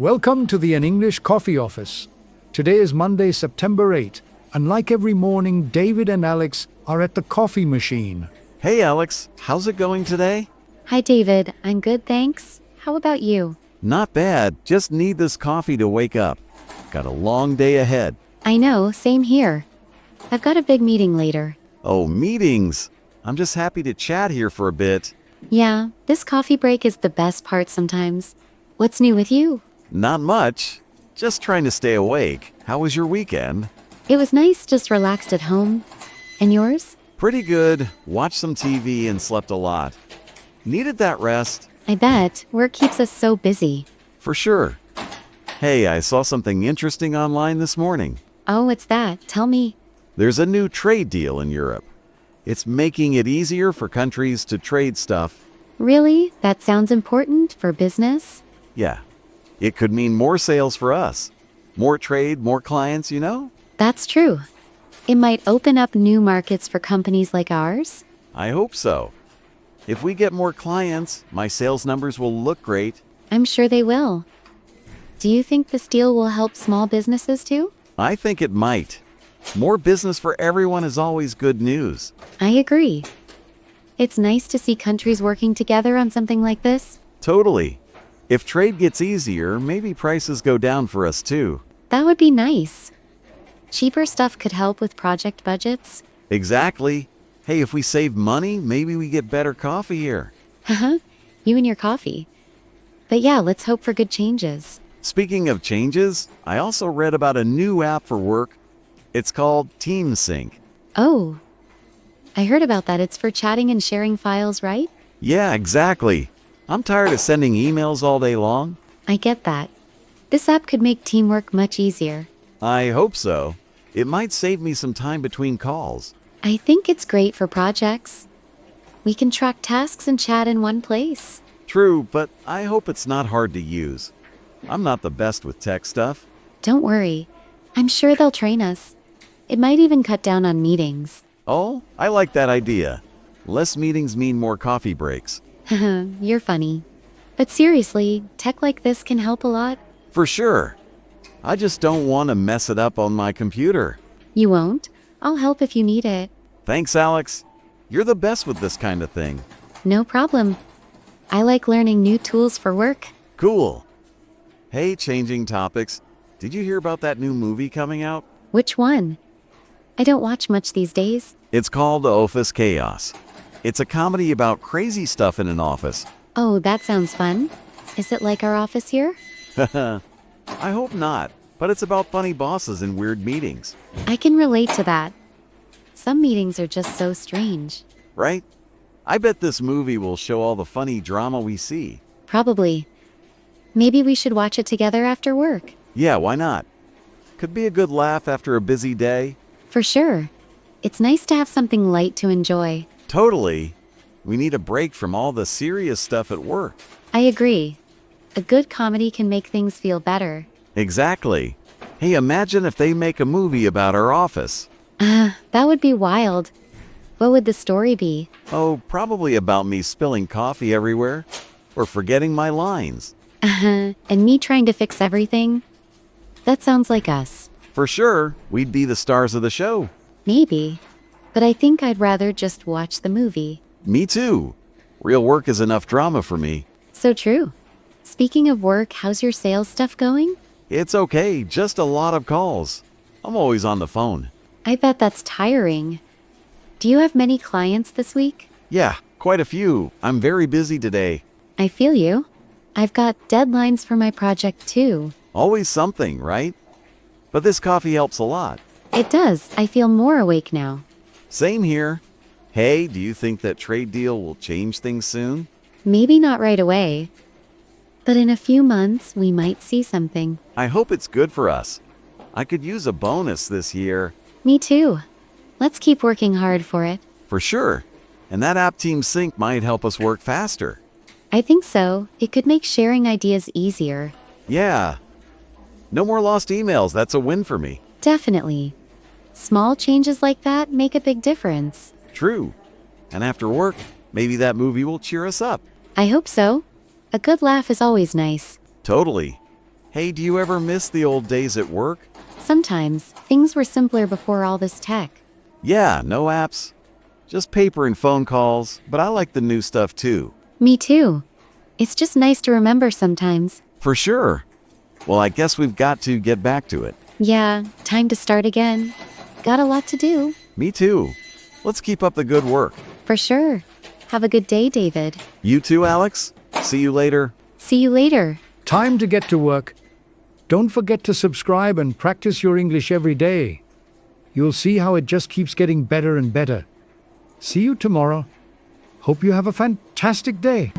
Welcome to the An English Coffee Office. Today is Monday, September 8, and like every morning, David and Alex are at the coffee machine. Hey Alex, how's it going today? Hi, David. I'm good, thanks. How about you? Not bad, just need this coffee to wake up. Got a long day ahead. I know, same here. I've got a big meeting later. Oh, meetings! I'm just happy to chat here for a bit. Yeah, this coffee break is the best part sometimes. What's new with you? Not much. Just trying to stay awake. How was your weekend? It was nice, just relaxed at home. And yours? Pretty good. Watched some TV and slept a lot. Needed that rest. I bet. Work keeps us so busy. For sure. Hey, I saw something interesting online this morning. Oh, what's that? Tell me. There's a new trade deal in Europe. It's making it easier for countries to trade stuff. Really? That sounds important for business? Yeah. It could mean more sales for us. More trade, more clients, you know? That's true. It might open up new markets for companies like ours. I hope so. If we get more clients, my sales numbers will look great. I'm sure they will. Do you think this deal will help small businesses too? I think it might. More business for everyone is always good news. I agree. It's nice to see countries working together on something like this. Totally. If trade gets easier, maybe prices go down for us too. That would be nice. Cheaper stuff could help with project budgets. Exactly. Hey, if we save money, maybe we get better coffee here. Haha, you and your coffee. But yeah, let's hope for good changes. Speaking of changes, I also read about a new app for work. It's called TeamSync. Oh, I heard about that. It's for chatting and sharing files, right? Yeah, exactly. I'm tired of sending emails all day long. I get that. This app could make teamwork much easier. I hope so. It might save me some time between calls. I think it's great for projects. We can track tasks and chat in one place. True, but I hope it's not hard to use. I'm not the best with tech stuff. Don't worry. I'm sure they'll train us. It might even cut down on meetings. Oh, I like that idea. Less meetings mean more coffee breaks. You're funny. But seriously, tech like this can help a lot. For sure. I just don't want to mess it up on my computer. You won't? I'll help if you need it. Thanks, Alex. You're the best with this kind of thing. No problem. I like learning new tools for work. Cool. Hey, changing topics. Did you hear about that new movie coming out? Which one? I don't watch much these days. It's called Office Chaos. It's a comedy about crazy stuff in an office. Oh, that sounds fun. Is it like our office here? I hope not, but it's about funny bosses and weird meetings. I can relate to that. Some meetings are just so strange. Right? I bet this movie will show all the funny drama we see. Probably. Maybe we should watch it together after work. Yeah, why not? Could be a good laugh after a busy day. For sure. It's nice to have something light to enjoy. Totally. We need a break from all the serious stuff at work. I agree. A good comedy can make things feel better. Exactly. Hey, imagine if they make a movie about our office. That would be wild. What would the story be? Oh, probably about me spilling coffee everywhere or forgetting my lines. And me trying to fix everything? That sounds like us. For sure, we'd be the stars of the show. Maybe. But I think I'd rather just watch the movie. Me too. Real work is enough drama for me. So true. Speaking of work, how's your sales stuff going? It's okay, just a lot of calls. I'm always on the phone. I bet that's tiring. Do you have many clients this week? Yeah, quite a few. I'm very busy today. I feel you. I've got deadlines for my project too. Always something, right? But this coffee helps a lot. It does. I feel more awake now. Same here. Hey, do you think that trade deal will change things soon? Maybe not right away. But in a few months, we might see something. I hope it's good for us. I could use a bonus this year. Me too. Let's keep working hard for it. For sure. And that app TeamSync might help us work faster. I think so. It could make sharing ideas easier. Yeah. No more lost emails. That's a win for me. Definitely. Small changes like that make a big difference. True. And after work, maybe that movie will cheer us up. I hope so. A good laugh is always nice. Totally. Hey, do you ever miss the old days at work? Sometimes, things were simpler before all this tech. Yeah, no apps. Just paper and phone calls, but I like the new stuff too. Me too. It's just nice to remember sometimes. For sure. Well, I guess we've got to get back to it. Yeah, time to start again. Got a lot to do. Me too. Let's keep up the good work. For sure. Have a good day, David. You too, Alex. See you later. See you later. Time to get to work. Don't forget to subscribe and practice your English every day. You'll see how it just keeps getting better and better. See you tomorrow. Hope you have a fantastic day.